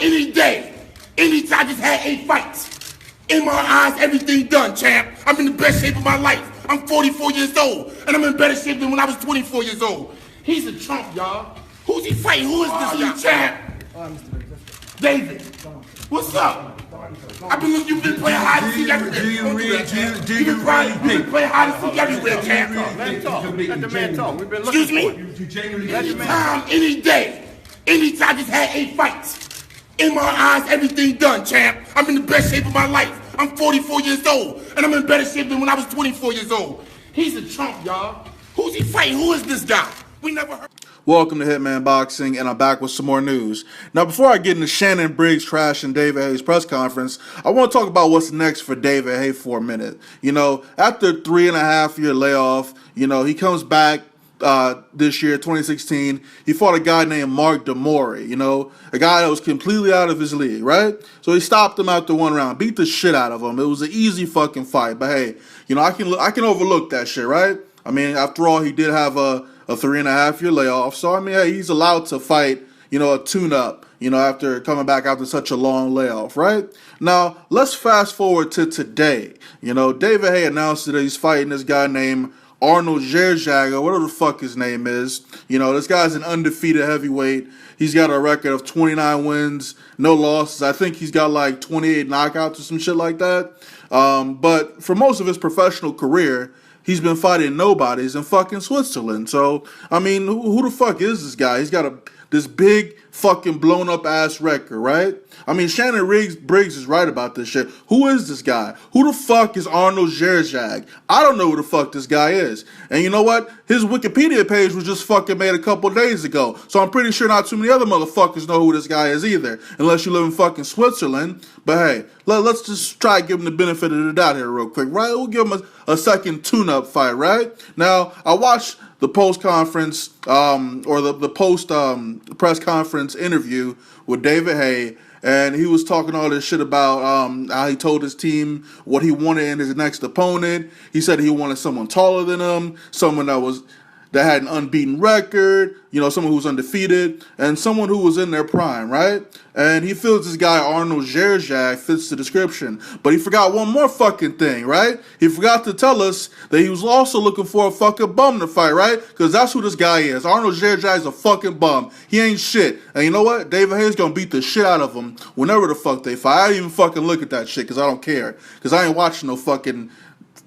any day, anytime. I just had 8 fights. In my eyes, everything done, champ. I'm in the best shape of my life. I'm 44 years old, and I'm in better shape than when I was 24 years old. He's a trump, y'all. Who's he fighting? Who is this champ? David. What's up? You've been playing hide and seek everywhere. You've been playing hide and seek everywhere, champ. Let him talk. Let the man talk. We've been looking. Excuse me? Anytime, any day, anytime. I just had 8 fights. In my eyes, everything done, champ. I'm in the best shape of my life. I'm 44 years old, and I'm in better shape than when I was 24 years old. He's a trump, y'all. Who's he fighting? Who is this guy? We never heard. Welcome to Hitman Boxing, and I'm back with some more news. Now, before I get into Shannon Briggs trashing David Haye's press conference, I want to talk about what's next for David Haye for a minute. You know, after a 3.5-year layoff, you know, he comes back this year, 2016. He fought a guy named Mark DeMori, you know, a guy that was completely out of his league, right? So he stopped him after 1 round, beat the shit out of him. It was an easy fucking fight, but hey, you know, I can overlook that shit, right? I mean, after all, he did have a 3.5-year layoff. So, I mean, hey, he's allowed to fight, you know, a tune-up, you know, after coming back after such a long layoff, right? Now, let's fast forward to today. You know, David Haye announced that he's fighting this guy named Arnold Gjergjaj, or whatever the fuck his name is. You know, this guy's an undefeated heavyweight. He's got a record of 29 wins, no losses. I think he's got like 28 knockouts or some shit like that. But for most of his professional career, he's been fighting nobodies in fucking Switzerland. So, I mean, who the fuck is this guy? He's got this big fucking blown up ass record, right? I mean, Shannon Briggs is right about this shit. Who is this guy? Who the fuck is Arnold Gjergjaj? I don't know who the fuck this guy is. And you know what? His Wikipedia page was just fucking made a couple days ago. So I'm pretty sure not too many other motherfuckers know who this guy is either. Unless you live in fucking Switzerland. But hey, let's just try to give him the benefit of the doubt here real quick, right? We'll give him a second tune-up fight, right? Now, I watched the post-conference, or the post-press conference interview with David Haye, and he was talking all this shit about how he told his team what he wanted in his next opponent. He said he wanted someone taller than him, someone that had an unbeaten record, you know, someone who was undefeated, and someone who was in their prime, right? And he feels this guy, Arnold Gjergjaj, fits the description. But he forgot one more fucking thing, right? He forgot to tell us that he was also looking for a fucking bum to fight, right? Because that's who this guy is. Arnold Gjergjaj is a fucking bum. He ain't shit. And you know what? David Haye's gonna beat the shit out of him whenever the fuck they fight. I didn't even fucking look at that shit because I don't care. Because I ain't watching no fucking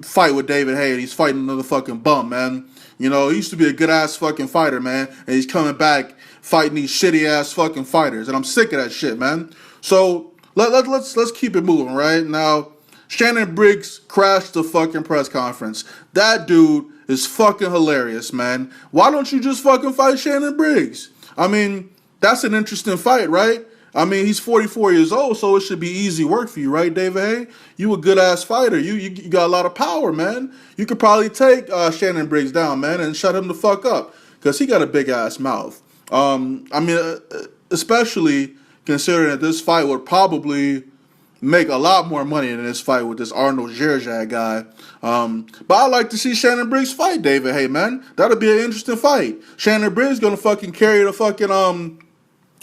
fight with David Haye and he's fighting another fucking bum, man. You know, he used to be a good-ass fucking fighter, man, and he's coming back fighting these shitty-ass fucking fighters, and I'm sick of that shit, man. So, let's keep it moving, right? Now, Shannon Briggs crashed the fucking press conference. That dude is fucking hilarious, man. Why don't you just fucking fight Shannon Briggs? I mean, that's an interesting fight, right? I mean, he's 44 years old, so it should be easy work for you, right, David Haye? You a good-ass fighter. You got a lot of power, man. You could probably take Shannon Briggs down, man, and shut him the fuck up, because he got a big-ass mouth. I mean, especially considering that this fight would probably make a lot more money than this fight with this Arnold Gjergjaj guy. But I'd like to see Shannon Briggs fight David Haye, man. That'll be an interesting fight. Shannon Briggs gonna fucking carry the fucking,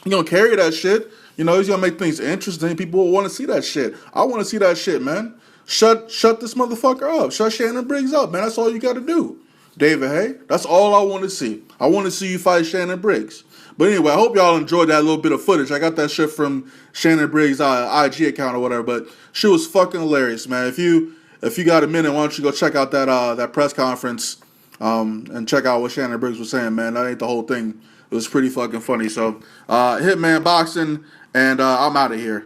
he's gonna carry that shit. You know, he's gonna make things interesting. People will want to see that shit. I want to see that shit, man. Shut this motherfucker up. Shut Shannon Briggs up, man. That's all you gotta do. David Haye, that's all I want to see. I want to see you fight Shannon Briggs. But anyway, I hope y'all enjoyed that little bit of footage. I got that shit from Shannon Briggs' IG account or whatever, but shit was fucking hilarious, man. If you got a minute, why don't you go check out that press conference and check out what Shannon Briggs was saying, man. That ain't the whole thing. It was pretty fucking funny. So, Hitman Boxing, and I'm out of here.